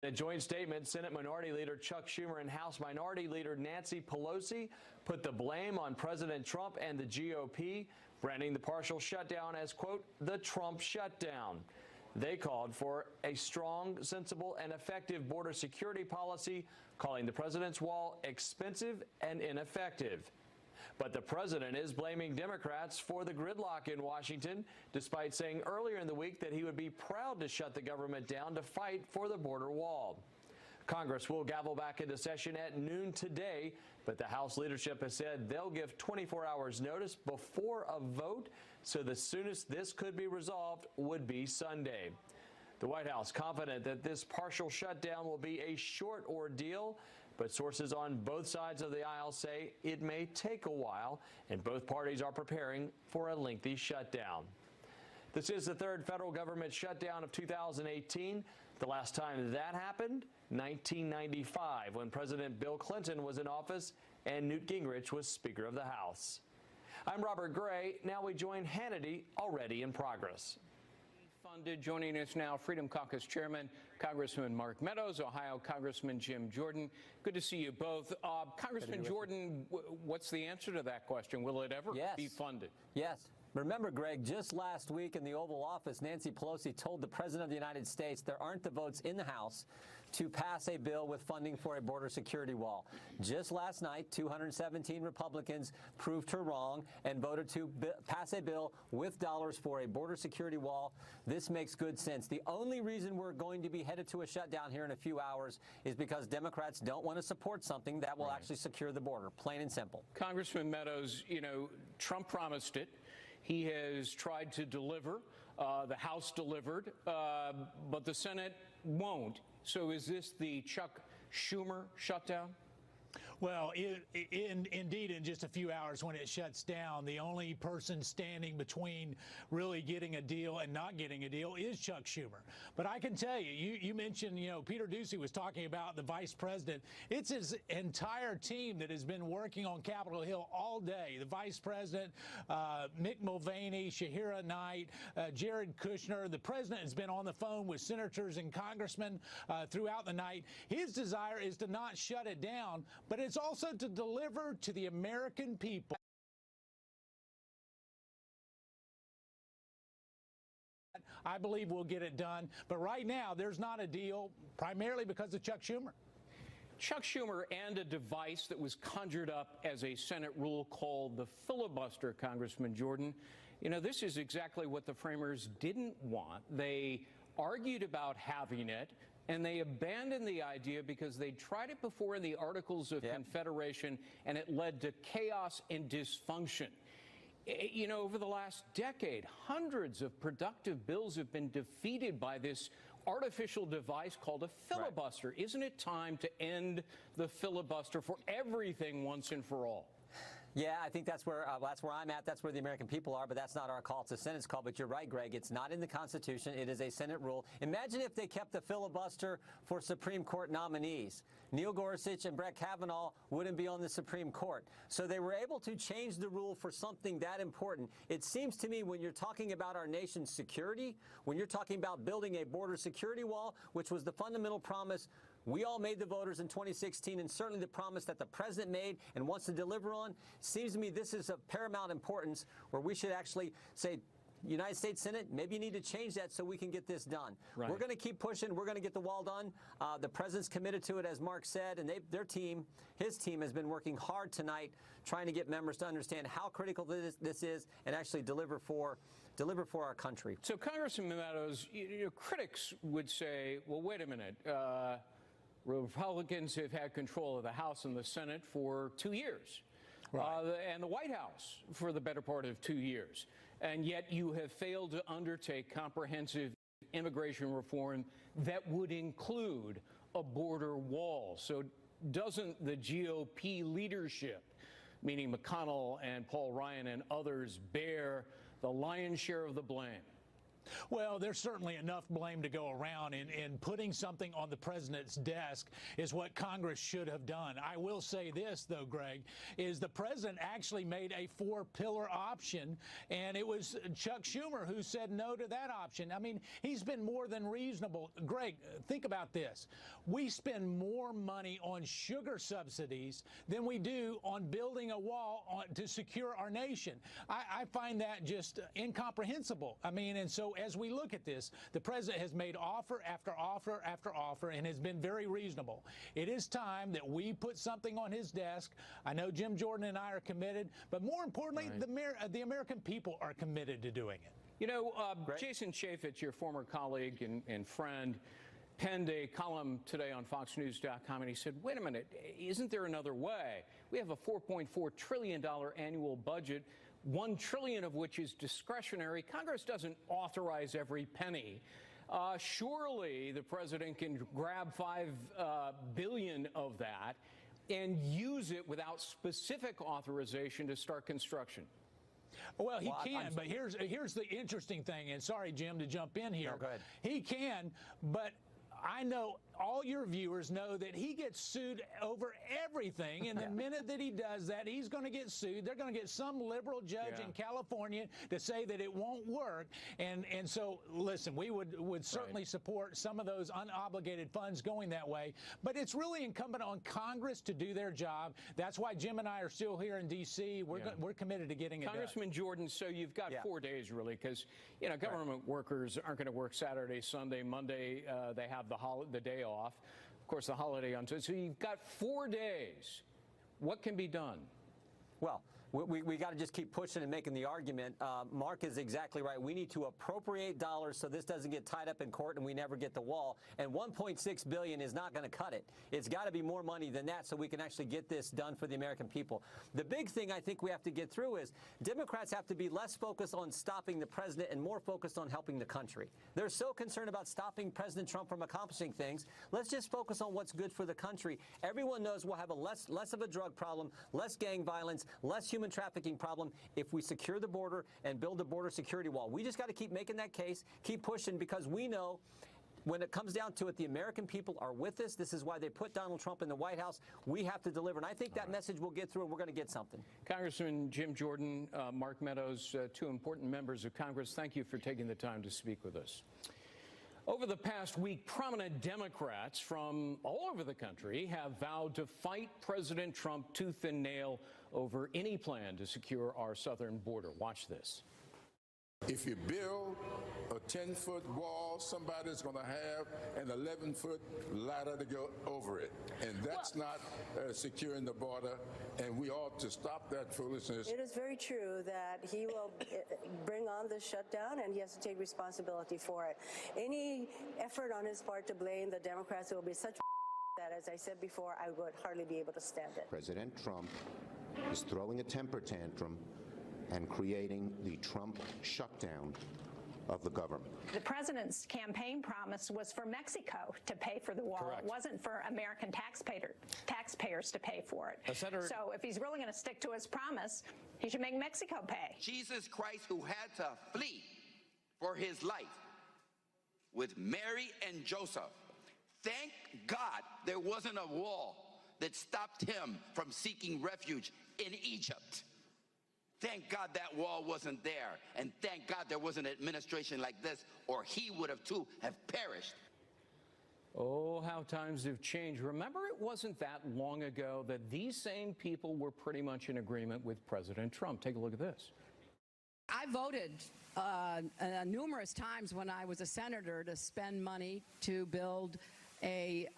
In a joint statement, Senate Minority Leader Chuck Schumer and House Minority Leader Nancy Pelosi put the blame on President Trump and the GOP, branding the partial shutdown as, quote, the Trump shutdown. They called for a strong, sensible, and effective border security policy, calling the president's wall expensive and ineffective. But the president is blaming Democrats for the gridlock in Washington, despite saying earlier in the week that he would be proud to shut the government down to fight for the border wall. Congress will gavel back into session at noon today, but the House leadership has said they'll give 24 hours notice before a vote, so the soonest this could be resolved would be Sunday. The White House confident that this partial shutdown will be a short ordeal, but sources on both sides of the aisle say it may take a while, and both parties are preparing for a lengthy shutdown. This is the third federal government shutdown of 2018. The last time that happened, 1995, when President Bill Clinton was in office and Newt Gingrich was Speaker of the House. I'm Robert Gray. Now we join Hannity, already in progress. Funded. Joining us now, Freedom Caucus Chairman Congressman Mark Meadows, Ohio Congressman Jim Jordan. Good to see you both. Congressman Jordan, what's the answer to that question? Will it ever be funded? Yes. Remember, Greg, just last week in the Oval Office, Nancy Pelosi told the President of the United States there aren't the votes in the House to pass a bill with funding for a border security wall. Just last night, 217 Republicans proved her wrong and voted to pass a bill with dollars for a border security wall. This makes good sense. The only reason we're going to be headed to a shutdown here in a few hours is because Democrats don't want to support something that will actually secure the border, plain and simple. Congressman Meadows, you know, Trump promised it. He has tried to deliver. The House delivered, but the Senate won't. So is this the Chuck Schumer shutdown? Well, indeed, in just a few hours when it shuts down, the only person standing between really getting a deal and not getting a deal is Chuck Schumer. But I can tell you, you mentioned, you know, Peter Doocy was talking about the vice president. It's his entire team that has been working on Capitol Hill all day. The vice president, Mick Mulvaney, Shahira Knight, Jared Kushner. The president has been on the phone with senators and congressmen throughout the night. His desire is to not shut it down, but it's also to deliver to the American people. I believe we'll get it done. But right now, there's not a deal, primarily because of Chuck Schumer. Chuck Schumer and a device that was conjured up as a Senate rule called the filibuster, Congressman Jordan. You know, this is exactly what the framers didn't want. They argued about having it, and they abandoned the idea because they tried it before in the Articles of Confederation, and it led to chaos and dysfunction. You know, over the last decade, hundreds of productive bills have been defeated by this artificial device called a filibuster. Right. Isn't it time to end the filibuster for everything once and for all? Yeah, I think that's where I'm at. That's where the American people are, but that's not our call. It's the Senate's call. But you're right, Greg. It's not in the Constitution. It is a Senate rule. Imagine if they kept the filibuster for Supreme Court nominees. Neil Gorsuch and Brett Kavanaugh wouldn't be on the Supreme Court. So they were able to change the rule for something that important. It seems to me when you're talking about our nation's security, when you're talking about building a border security wall, which was the fundamental promise we all made the voters in 2016, and certainly the promise that the president made and wants to deliver on, seems to me this is of paramount importance where we should actually say, United States Senate, maybe you need to change that so we can get this done. Right. We're going to keep pushing. We're going to get the wall done. The president's committed to it, as Mark said, and his team has been working hard tonight trying to get members to understand how critical this is and actually deliver for our country. So, Congressman Meadows, critics would say, well, wait a minute. Republicans have had control of the House and the Senate for 2 years, and the White House for the better part of 2 years. And yet you have failed to undertake comprehensive immigration reform that would include a border wall. So doesn't the GOP leadership, meaning McConnell and Paul Ryan and others, bear the lion's share of the blame? Well, there's certainly enough blame to go around, and putting something on the president's desk is what Congress should have done. I will say this, though, Greg, is the president actually made a four-pillar option, and it was Chuck Schumer who said no to that option. I mean, he's been more than reasonable. Greg, think about this. We spend more money on sugar subsidies than we do on building a wall to secure our nation. I find that just incomprehensible. I mean, and so as we look at this, the president has made offer after offer after offer and has been very reasonable. It is time that we put something on his desk. I know Jim Jordan and I are committed, but more importantly, the American people are committed to doing it. You know, Jason Chaffetz, your former colleague and friend, penned a column today on FoxNews.com, and he said, wait a minute, isn't there another way? We have a $4.4 trillion annual budget, $1 trillion of which is discretionary. Congress doesn't authorize every penny. Surely the president can grab $5 billion of that and use it without specific authorization to start construction. Well, he can, but here's the interesting thing, and sorry, Jim, to jump in here. No, go ahead. He can, but I know all your viewers know that he gets sued over everything, and the minute that he does that, he's going to get sued. They're going to get some liberal judge in California to say that it won't work, and so listen, we would certainly support some of those unobligated funds going that way, but it's really incumbent on Congress to do their job. That's why Jim and I are still here in D.C. We're committed to getting it done. Congressman Jordan, so you've got 4 days really, because government workers aren't going to work Saturday, Sunday, Monday. They have the day off. Of course, the holiday on Tuesday. So you've got 4 days. What can be done? Well, we got to just keep pushing and making the argument. Mark is exactly right. We need to appropriate dollars so this doesn't get tied up in court and we never get the wall. And $1.6 billion is not going to cut it. It's got to be more money than that so we can actually get this done for the American people. The big thing I think we have to get through is Democrats have to be less focused on stopping the president and more focused on helping the country. They're so concerned about stopping President Trump from accomplishing things. Let's just focus on what's good for the country. Everyone knows we'll have a less of a drug problem, less gang violence, less human trafficking problem if we secure the border and build a border security wall. We just got to keep making that case, keep pushing, because we know when it comes down to it, the American people are with us. This is why they put Donald Trump in the White House. We have to deliver, and I think that message will get through, and we're going to get something. Congressman Jim Jordan, Mark Meadows, two important members of Congress, thank you for taking the time to speak with us. Over the past week, prominent Democrats from all over the country have vowed to fight President Trump tooth and nail over any plan to secure our southern border. Watch this. If you build a 10-foot wall, somebody's going to have an 11-foot ladder to go over it. And that's not securing the border, and we ought to stop that foolishness. It is very true that he will bring on the shutdown, and he has to take responsibility for it. Any effort on his part to blame the Democrats will be such that, as I said before, I would hardly be able to stand it. President Trump is throwing a temper tantrum and creating the Trump shutdown of the government. The president's campaign promise was for Mexico to pay for the wall. Correct. It wasn't for American taxpayers to pay for it. So if he's really going to stick to his promise, he should make Mexico pay. Jesus Christ, who had to flee for his life with Mary and Joseph. Thank God there wasn't a wall that stopped him from seeking refuge in Egypt. Thank God that wall wasn't there. And thank God there was an administration like this, or he would have too have perished. Oh, how times have changed. Remember, it wasn't that long ago that these same people were pretty much in agreement with President Trump. Take a look at this. I voted numerous times when I was a senator to spend money to build a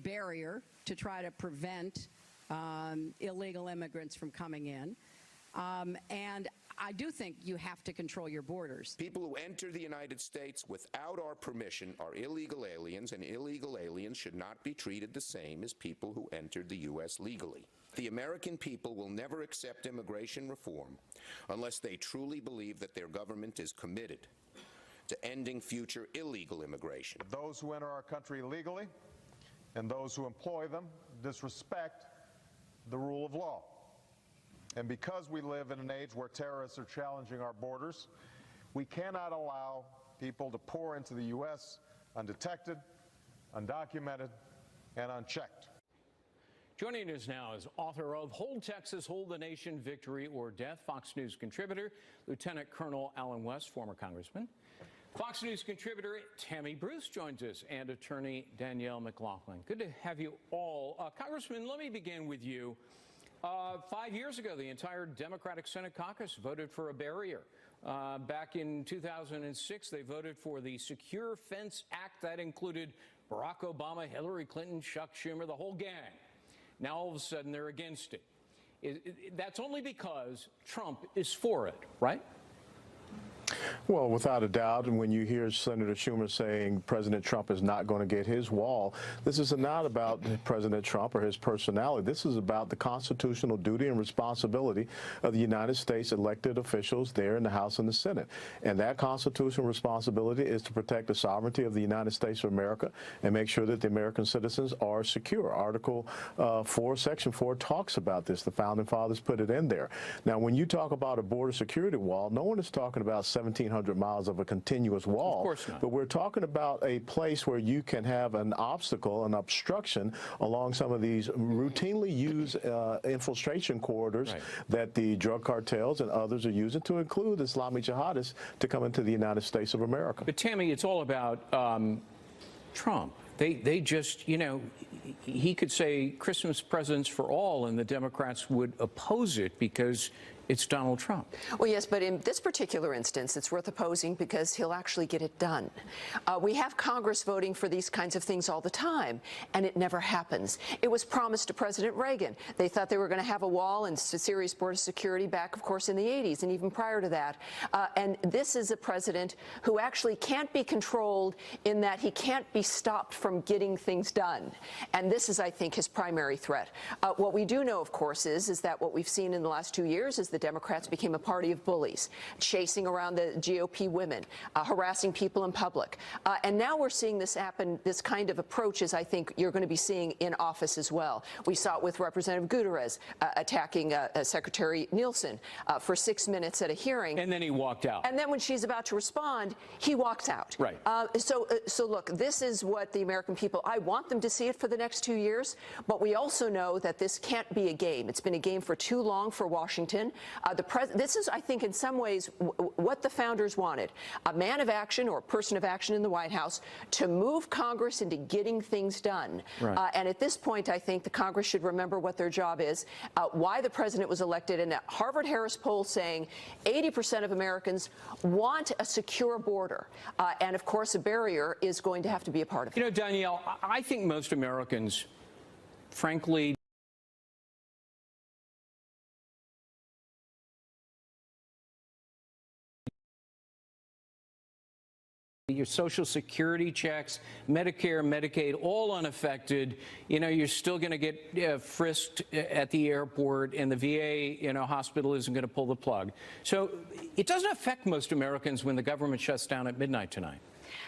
barrier to try to prevent illegal immigrants from coming in. And I do think you have to control your borders. People who enter the United States without our permission are illegal aliens, and illegal aliens should not be treated the same as people who entered the U.S. legally. The American people will never accept immigration reform unless they truly believe that their government is committed to ending future illegal immigration. Those who enter our country illegally and those who employ them disrespect the rule of law. And because we live in an age where terrorists are challenging our borders, We cannot allow people to pour into the U.S. undetected, undocumented, and unchecked. Joining us now is author of Hold Texas, Hold the Nation, Victory or Death, Fox News contributor, Lieutenant Colonel Alan West, former congressman. Fox News contributor Tammy Bruce joins us, and attorney Danielle McLaughlin. Good to have you all. Congressman, let me begin with you. 5 years ago, the entire Democratic Senate caucus voted for a barrier. Back in 2006, they voted for the Secure Fence Act that included Barack Obama, Hillary Clinton, Chuck Schumer, the whole gang. Now, all of a sudden, they're against it. That's only because Trump is for it, right? Well, without a doubt, and when you hear Senator Schumer saying President Trump is not going to get his wall, this is not about President Trump or his personality. This is about the constitutional duty and responsibility of the United States elected officials there in the House and the Senate. And that constitutional responsibility is to protect the sovereignty of the United States of America and make sure that the American citizens are secure. Article 4, Section 4 talks about this. The Founding Fathers put it in there. Now, when you talk about a border security wall, no one is talking about 1,700 miles of a continuous wall. Of course not. But we're talking about a place where you can have an obstacle, an obstruction along some of these routinely used infiltration corridors that the drug cartels and others are using to include Islamic jihadists to come into the United States of America. But Tammy, it's all about Trump. They just, you know, he could say Christmas presents for all and the Democrats would oppose it because it's Donald Trump. Well, yes, but in this particular instance, it's worth opposing because he'll actually get it done. We have Congress voting for these kinds of things all the time, and it never happens. It was promised to President Reagan. They thought they were going to have a wall and serious border security back, of course, in the 80s and even prior to that. And this is a president who actually can't be controlled in that he can't be stopped from getting things done. And this is, I think, his primary threat. What we do know, of course, is that what we've seen in the last 2 years is the Democrats became a party of bullies, chasing around the GOP women, harassing people in public. And now we're seeing this happen, this kind of approach is, I think, you're going to be seeing in office as well. We saw it with Representative Gutierrez attacking Secretary Nielsen for 6 minutes at a hearing. And then he walked out. And then when she's about to respond, he walks out. Right. So look, this is what the American people, I want them to see it for the next 2 years, but we also know that this can't be a game. It's been a game for too long for Washington. This is, I think, in some ways what the founders wanted, a man of action or person of action in the White House to move Congress into getting things done. Right. And at this point, I think the Congress should remember what their job is, why the president was elected, and a Harvard-Harris poll saying 80% of Americans want a secure border. And, of course, a barrier is going to have to be a part of it. You know, Danielle, I think most Americans, frankly, your Social Security checks, Medicare, Medicaid, all unaffected. You know, you're still going to get frisked at the airport, and the VA, you know, hospital isn't going to pull the plug. So it doesn't affect most Americans when the government shuts down at midnight tonight.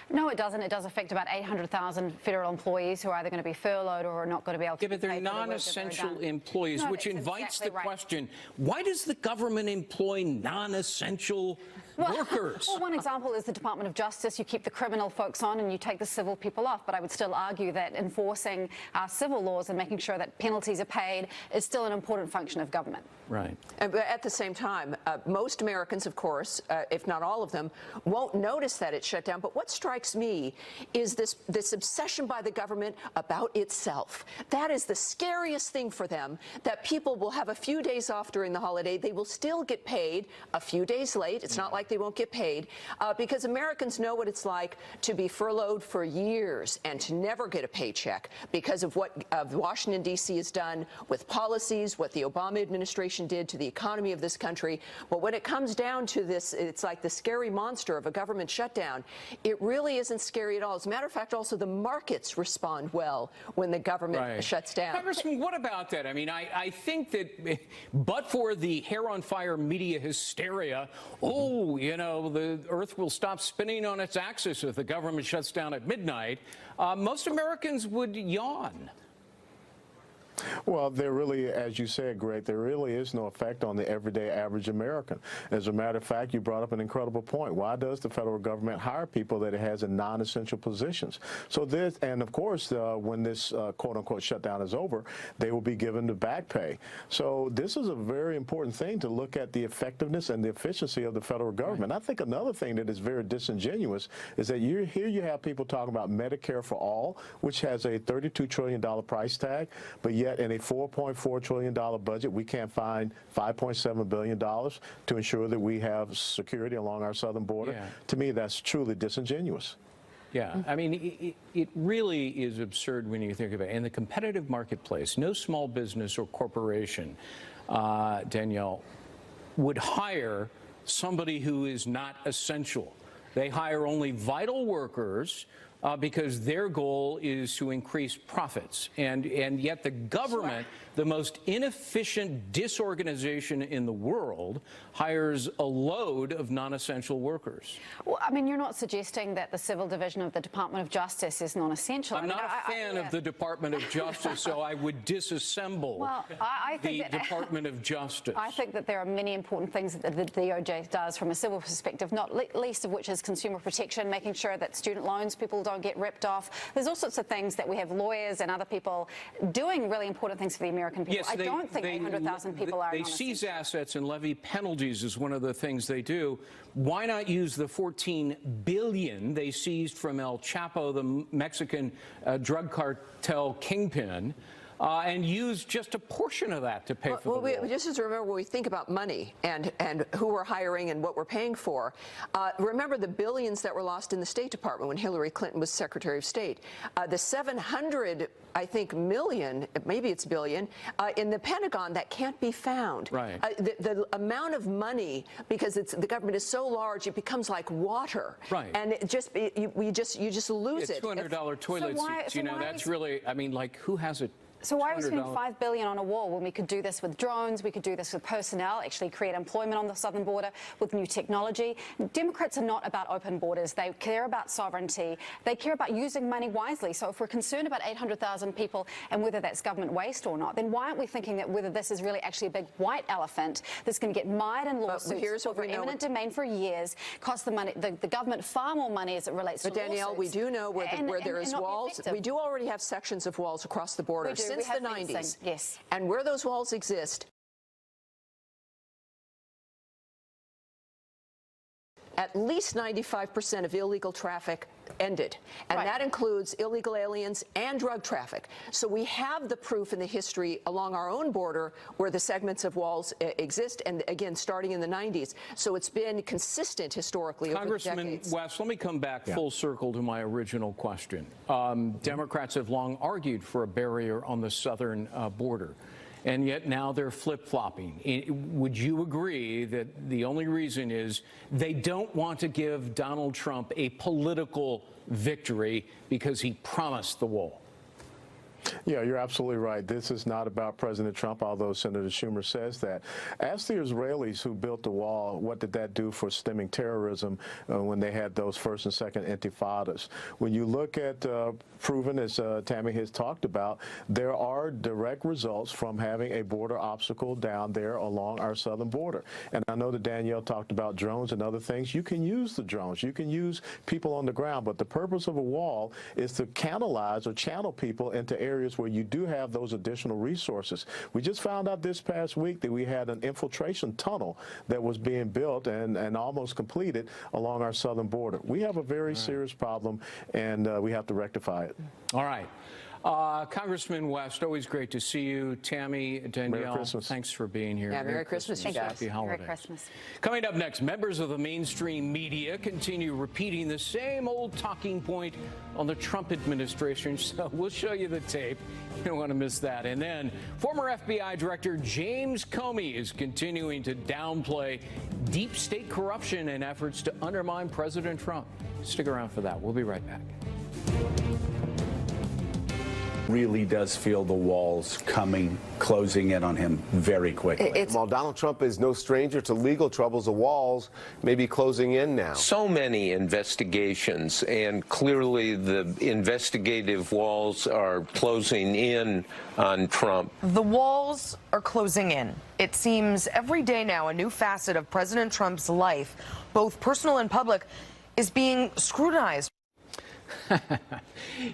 No, it doesn't. It does affect about 800,000 federal employees who are either going to be furloughed or are not going to be able to. Yeah, but they're non-essential employees, which invites the question, why does the government employ non-essential workers? Well, one example is the Department of Justice. You keep the criminal folks on and you take the civil people off. But I would still argue that enforcing our civil laws and making sure that penalties are paid is still an important function of government. Right. But at the same time, most Americans, of course, if not all of them, won't notice that it's shut down. But what strikes me is this obsession by the government about itself. That is the scariest thing for them, that people will have a few days off during the holiday. They will still get paid a few days late. It's not like they won't get paid, because Americans know what it's like to be furloughed for years and to never get a paycheck because of what Washington, D.C. has done with policies, what the Obama administration did to the economy of this country. But when it comes down to this, it's like the scary monster of a government shutdown. It really isn't scary at all. As a matter of fact, also the markets respond well when the government shuts down. Congressman, what about that? I mean, I think that but for the hair on fire media hysteria, you know, the earth will stop spinning on its axis if the government shuts down at midnight, most Americans would yawn. Well, there really, as you said, Greg, there really is no effect on the everyday average American. As a matter of fact, you brought up an incredible point. Why does the federal government hire people that it has in non-essential positions? So this, and of course, when this quote-unquote shutdown is over, they will be given the back pay. So this is a very important thing to look at the effectiveness and the efficiency of the federal government. I think another thing that is very disingenuous is that here you have people talking about Medicare for all, which has a $32 trillion price tag, but yet in a $4.4 trillion budget, we can't find $5.7 billion to ensure that we have security along our southern border. Yeah. To me, that's truly disingenuous. Yeah, I mean, it really is absurd when you think about it. In the competitive marketplace, no small business or corporation, Danielle, would hire somebody who is not essential. They hire only vital workers because their goal is to increase profits. And yet the government, the most inefficient disorganization in the world, hires a load of non-essential workers. Well, I mean, you're not suggesting that the civil division of the Department of Justice is non-essential. I'm not a fan of the Department of Justice, so I would disassemble I think the Department of Justice. I think that there are many important things that the DOJ does from a civil perspective, not least of which is consumer protection, making sure that student loans people don't get ripped off. There's all sorts of things that we have lawyers and other people doing really important things for the American people. Yes, I don't think 800,000 people are They seize assets and levy penalties is one of the things they do. Why not use the $14 billion they seized from El Chapo, the Mexican drug cartel kingpin, and use just a portion of that to pay for the wall? We just have to remember when we think about money and who we're hiring and what we're paying for. Remember the billions that were lost in the State Department when Hillary Clinton was Secretary of State. The 700, I think, million, maybe it's billion, in the Pentagon that can't be found. Right. The amount of money, because the government is so large, it becomes like water. Right. And it just you just lose it. $200 toilet seats. You know, that's really, I mean, like, who has it? So why are we spending $5 billion on a wall when we could do this with drones, we could do this with personnel, actually create employment on the southern border with new technology? Democrats are not about open borders. They care about sovereignty. They care about using money wisely. So if we're concerned about 800,000 people and whether that's government waste or not, then why aren't we thinking that whether this is really actually a big white elephant that's going to get mired in lawsuits over eminent domain for years, cost the money, the government far more money as it relates to lawsuits. But Danielle, we do know where there is walls. We do already have sections of walls across the border. Since the 90s. Yes. And where those walls exist, at least 95% of illegal traffic ended. And that includes illegal aliens and drug traffic. So we have the proof in the history along our own border where the segments of walls exist, and again, starting in the 90s. So it's been consistent historically over decades. Congressman West, let me come back full circle to my original question. Democrats have long argued for a barrier on the southern border, and yet now they're flip-flopping. Would you agree that the only reason is they don't want to give Donald Trump a political victory because he promised the wall? Yeah, you're absolutely right. This is not about President Trump, although Senator Schumer says that. Ask the Israelis who built the wall, what did that do for stemming terrorism when they had those first and second intifadas? When you look at proven, as Tammy has talked about, there are direct results from having a border obstacle down there along our southern border. And I know that Danielle talked about drones and other things. You can use the drones. You can use people on the ground. But the purpose of a wall is to canalize or channel people into areas where you do have those additional resources. We just found out this past week that we had an infiltration tunnel that was being built and almost completed along our southern border. We have a very serious problem, and we have to rectify it. All right. Congressman West, always great to see you. Tammy, Danielle, Merry Christmas. Thanks for being here. Yeah, Merry Christmas, you guys. Happy holidays. Merry Christmas. Coming up next, members of the mainstream media continue repeating the same old talking point on the Trump administration, so we'll show you the tape. You don't want to miss that. And then former FBI Director James Comey is continuing to downplay deep state corruption and efforts to undermine President Trump. Stick around for that. We'll be right back. Really does feel the walls closing in on him very quickly. While Donald Trump is no stranger to legal troubles, the walls may be closing in now. So many investigations, and clearly the investigative walls are closing in on Trump. The walls are closing in. It seems every day now a new facet of President Trump's life, both personal and public, is being scrutinized.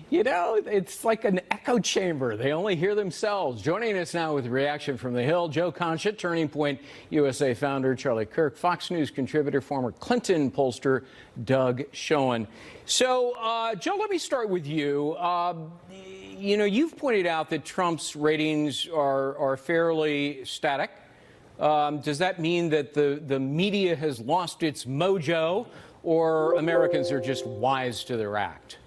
You know, it's like an echo chamber. They only hear themselves. Joining us now with reaction from the Hill, Joe Concha, Turning Point USA founder, Charlie Kirk, Fox News contributor, former Clinton pollster, Doug Schoen. So, Joe, let me start with you. You know, you've pointed out that Trump's ratings are fairly static. Does that mean that the media has lost its mojo, or Americans are just wise to their act?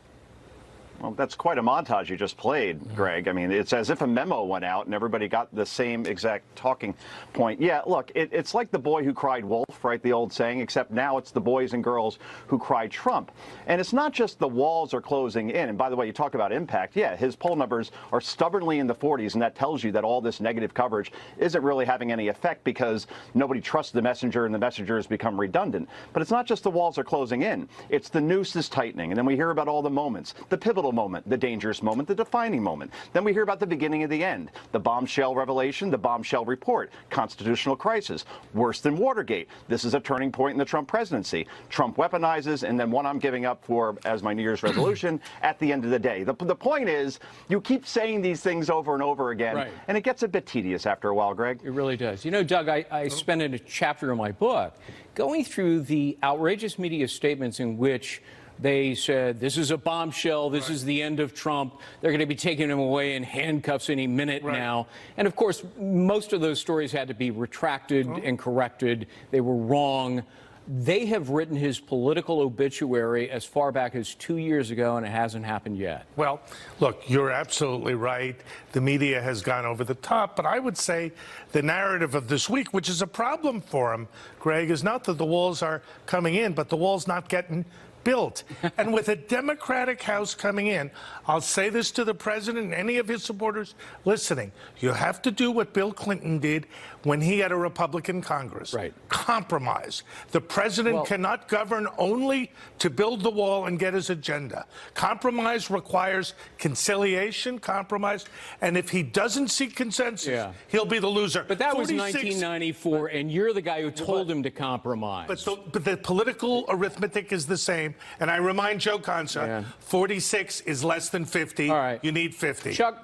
Well, that's quite a montage you just played, Greg. I mean, it's as if a memo went out and everybody got the same exact talking point. Yeah, look, it's like the boy who cried wolf, right, the old saying, except now it's the boys and girls who cry Trump. And it's not just the walls are closing in. And by the way, you talk about impact. Yeah, his poll numbers are stubbornly in the 40s, and that tells you that all this negative coverage isn't really having any effect because nobody trusts the messenger and the messenger has become redundant. But it's not just the walls are closing in. It's the noose is tightening. And then we hear about all the moments, the pivotal moment, the dangerous moment, the defining moment. Then we hear about the beginning of the end, the bombshell revelation, the bombshell report, constitutional crisis, worse than Watergate. This is a turning point in the Trump presidency. Trump weaponizes, and then one I'm giving up for as my New Year's resolution at the end of the day. The point is, you keep saying these things over and over again, right, and it gets a bit tedious after a while, Greg. It really does. You know, Doug, I spent a chapter in my book going through the outrageous media statements in which they said, this is a bombshell, this is the end of Trump, they're going to be taking him away in handcuffs any minute now. And of course, most of those stories had to be retracted and corrected. They were wrong. They have written his political obituary as far back as 2 years ago, and it hasn't happened yet. Well, look, you're absolutely right. The media has gone over the top, but I would say the narrative of this week, which is a problem for him, Greg, is not that the walls are coming in, but the wall's not getting built. And with a Democratic House coming in, I'll say this to the president and any of his supporters listening, you have to do what Bill Clinton did when he had a Republican Congress. Right. Compromise. The president cannot govern only to build the wall and get his agenda. Compromise requires conciliation, compromise, and if he doesn't seek consensus, he'll be the loser. But that was 1994, and you're the guy who told him to compromise. But the political arithmetic is the same. And I remind Joe Concha, 46 is less than 50. All right. You need 50. Chuck,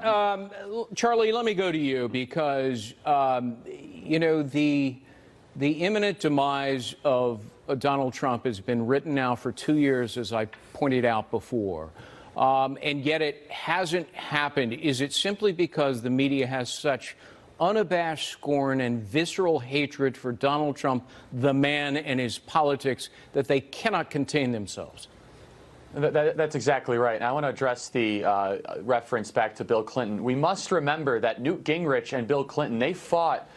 Charlie, let me go to you because, you know, the imminent demise of Donald Trump has been written now for 2 years, as I pointed out before. And yet it hasn't happened. Is it simply because the media has such unabashed scorn and visceral hatred for Donald Trump, the man, and his politics, that they cannot contain themselves? That's exactly right. And I want to address the reference back to Bill Clinton. We must remember that Newt Gingrich and Bill Clinton, they fought,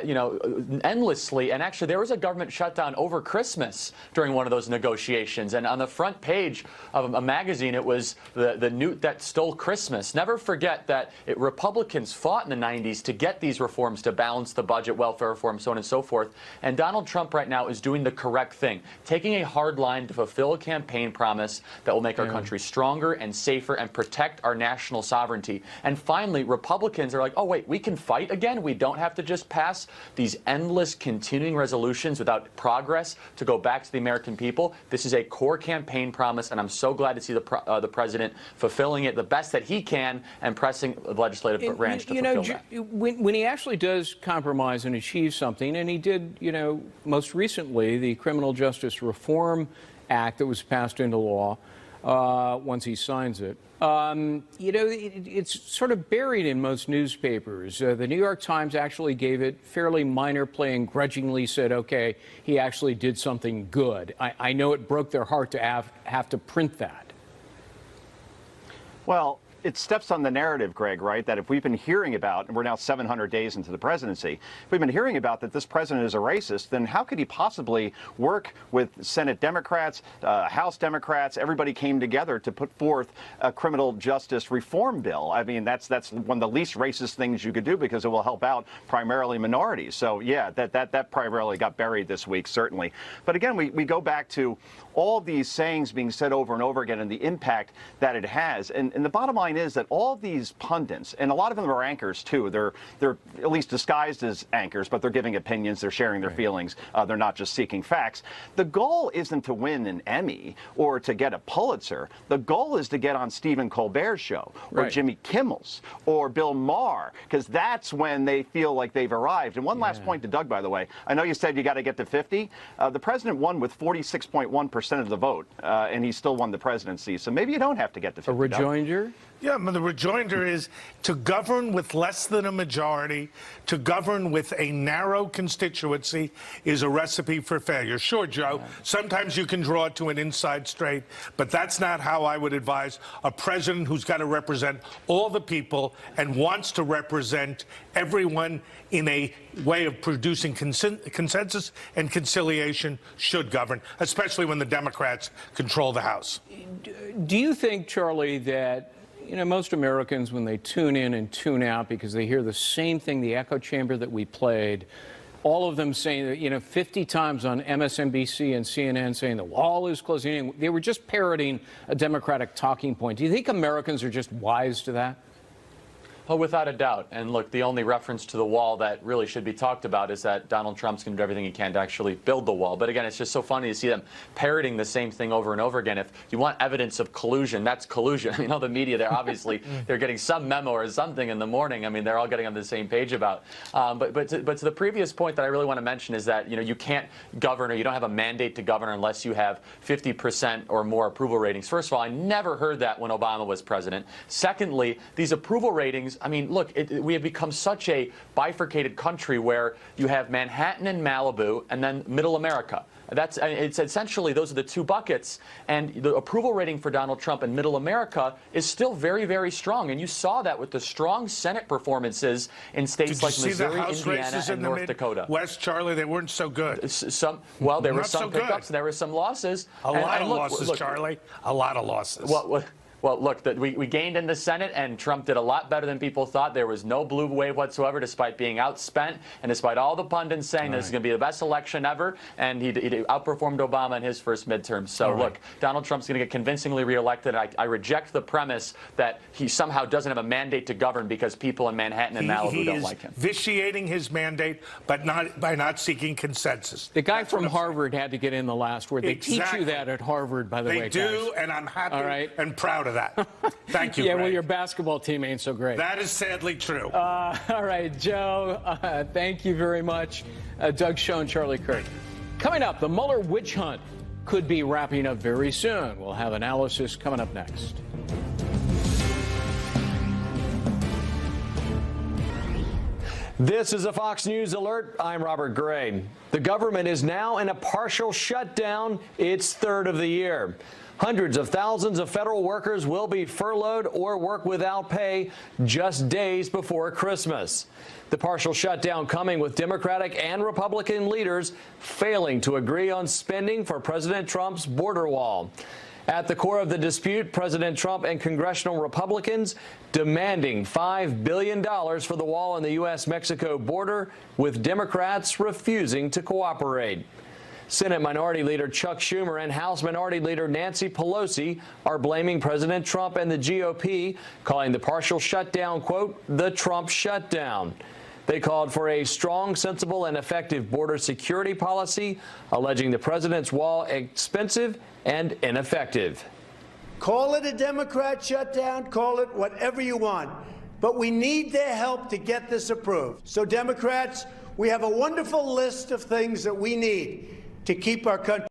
you know, endlessly. And actually, there was a government shutdown over Christmas during one of those negotiations. And on the front page of a magazine, it was the Newt that stole Christmas. Never forget that Republicans fought in the 90s to get these reforms to balance the budget, welfare reform, so on and so forth. And Donald Trump right now is doing the correct thing, taking a hard line to fulfill a campaign promise that will make our country stronger and safer and protect our national sovereignty. And finally, Republicans are like, oh, wait, we can fight again? We don't have to just pass these endless continuing resolutions without progress to go back to the American people. This is a core campaign promise, and I'm so glad to see the president fulfilling it the best that he can and pressing the legislative branch to fulfill that. When he actually does compromise and achieve something, and he did, you know, most recently, the Criminal Justice Reform Act that was passed into law, once he signs it. You know, it's sort of buried in most newspapers. The New York Times actually gave it fairly minor play and grudgingly said, okay, he actually did something good. I know it broke their heart to have to print that. Well, it steps on the narrative, Greg, right, that if we've been hearing about, and we're now 700 days into the presidency, if we've been hearing about that this president is a racist, then how could he possibly work with Senate Democrats, House Democrats? Everybody came together to put forth a criminal justice reform bill. I mean, that's one of the least racist things you could do because it will help out primarily minorities. So, yeah, that primarily got buried this week, certainly. But again, we go back to all these sayings being said over and over again and the impact that it has. And the bottom line is that all these pundits, and a lot of them are anchors too, they're at least disguised as anchors, but they're giving opinions, they're sharing their feelings, they're not just seeking facts. The goal isn't to win an Emmy or to get a Pulitzer. The goal is to get on Stephen Colbert's show or Jimmy Kimmel's or Bill Maher, because that's when they feel like they've arrived. And one last point to Doug, by the way. I know you said you got to get to 50. The president won with 46.1% of the vote, and he still won the presidency. So maybe you don't have to get to 50. A rejoinder? Yeah, the rejoinder is to govern with less than a majority, to govern with a narrow constituency is a recipe for failure. Sure, Joe, sometimes you can draw it to an inside straight, but that's not how I would advise a president who's got to represent all the people and wants to represent everyone in a way of producing consensus and conciliation should govern, especially when the Democrats control the House. Do you think, Charlie, that most Americans, when they tune in and tune out because they hear the same thing, the echo chamber that we played, all of them saying that, 50 times on MSNBC and CNN saying the wall is closing in, they were just parroting a Democratic talking point. Do you think Americans are just wise to that? Oh, without a doubt. And look, the only reference to the wall that really should be talked about is that Donald Trump's going to do everything he can to actually build the wall. But again, it's just so funny to see them parroting the same thing over and over again. If you want evidence of collusion, that's collusion. I mean, all the media, they're obviously they're getting some memo or something in the morning. I mean, they're all getting on the same page about. But to the previous point that I really want to mention is that you can't govern, or you don't have a mandate to govern unless you have 50% or more approval ratings. First of all, I never heard that when Obama was president. Secondly, these approval ratings. I mean, look, we have become such a bifurcated country where you have Manhattan and Malibu and then Middle America. It's essentially those are the two buckets, and the approval rating for Donald Trump in Middle America is still very, very strong. And you saw that with the strong Senate performances in states like Missouri, Indiana, and North Dakota. West, Charlie, they weren't so good. There were some pickups, there were some losses. A lot of losses, Charlie. A lot of losses. Well, look, we gained in the Senate, and Trump did a lot better than people thought. There was no blue wave whatsoever, despite being outspent, and despite all the pundits saying this is going to be the best election ever, and he outperformed Obama in his first midterm. So, look, Donald Trump's going to get convincingly reelected. I reject the premise that he somehow doesn't have a mandate to govern because people in Manhattan and Malibu don't like him. He is vitiating his mandate, but not by not seeking consensus. The guy from Harvard had to get in the last word. They teach you that at Harvard, by the way, They do, and I'm happy and proud of that. Thank you, Yeah, Greg. well, your basketball team ain't so great. That is sadly true. All right, Joe, thank you very much. Doug Schoen, Charlie Kirk. Coming up, the Mueller witch hunt could be wrapping up very soon. We'll have analysis coming up next. This is a Fox News alert. I'm Robert Gray. The government is now in a partial shutdown, its third of the year. Hundreds of thousands of federal workers will be furloughed or work without pay just days before Christmas. The partial shutdown coming with Democratic and Republican leaders failing to agree on spending for President Trump's border wall. At the core of the dispute, President Trump and congressional Republicans demanding $5 billion for the wall on the U.S.-Mexico border, with Democrats refusing to cooperate. Senate Minority Leader Chuck Schumer and House Minority Leader Nancy Pelosi are blaming President Trump and the GOP, calling the partial shutdown, quote, the Trump shutdown. They called for a strong, sensible, and effective border security policy, alleging the president's wall expensive and ineffective. Call it a Democrat shutdown, call it whatever you want, but we need their help to get this approved. So, Democrats, we have a wonderful list of things that we need to keep our country